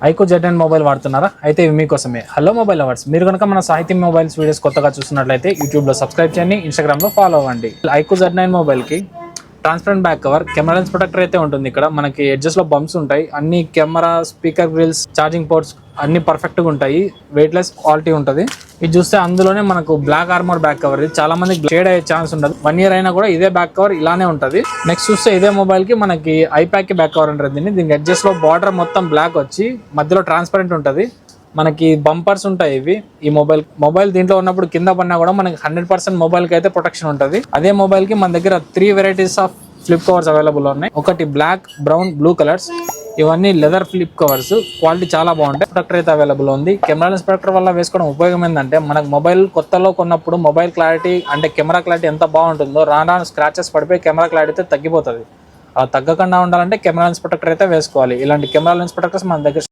IQOO Z9 mobile వాడుతున్నారా? అయితే ఇవి మీకోసమే. హలో మొబైల్ లవర్స్, మీరు కనుక మన సాహిత్యం మొబైల్స్ వీడియోస్ కొత్తగా చూస్తున్నట్లయితే యూట్యూబ్లో సబ్స్క్రైబ్ చేయండి, ఇన్స్టాగ్రామ్లో ఫాలో అవ్వండి. ఐకో Z9 మొబైల్కి transparent back cover, camera lens protector అయితే ఉంటుంది. ఇక్కడ మనకి ఎడ్జెస్ లో బంప్స్ ఉంటాయి. అన్ని camera, speaker grills, charging ports అన్ని పర్ఫెక్ట్ గా ఉంటాయి. వెయిట్ లెస్ క్వాలిటీ ఉంటుంది. ఇది చూస్తే అందులోనే మనకు బ్లాక్ ఆర్మర్ బ్యాక్ కవర్. ఇది చాలా మంది షేడ్ అయ్యే ఛాన్స్ ఉండదు. 1 year అయినా కూడా ఇదే బ్యాక్ కవర్ ఇలానే ఉంటుంది. నెక్స్ట్ చూస్తే ఇదే మొబైల్ కి మనకి ఐప్యాక్ బ్యాక్ కవర్ ఉంటుంది. దీనికి ఎడ్జెస్ లో బార్డర్ మొత్తం బ్లాక్ వచ్చి మధ్యలో ట్రాన్స్పరెంట్ ఉంటుంది. మనకి బంపర్స్ ఉంటాయి. ఇవి ఈ మొబైల్ దీంట్లో ఉన్నప్పుడు కింద పడినా కూడా మనకి 100% మొబైల్ కి అయితే ప్రొటెక్షన్ ఉంటుంది. అదే మొబైల్ కి మన దగ్గర 3 varieties of flip covers available ఉన్నాయి. ఒకటి బ్లాక్, బ్రౌన్, బ్లూ కలర్స్. ఇవన్నీ లెదర్ ఫ్లిప్ కవర్స్. క్వాలిటీ చాలా బాగుంటాయి. ప్రొటెక్టర్ అయితే అవైలబుల్ ఉంది. కెమెరా లెన్స్ ప్రొటెక్టర్ వల్ల వేసుకోవడం ఉపయోగం ఏంటంటే, మనకు మొబైల్ కొత్తలో కొన్నప్పుడు మొబైల్ క్లారిటీ అంటే కెమెరా క్లారిటీ ఎంత బాగుంటుందో రాను స్క్రాచెస్ పడిపోయి కెమెరా క్లారిటీ అయితే తగ్గిపోతుంది. అలా తగ్గకుండా ఉండాలంటే కెమెరా లెన్స్ ప్రొటెక్టర్ అయితే వేసుకోవాలి. ఇలాంటి కెమెరా లెన్స్ ప్రొటెక్టర్స్ మన దగ్గర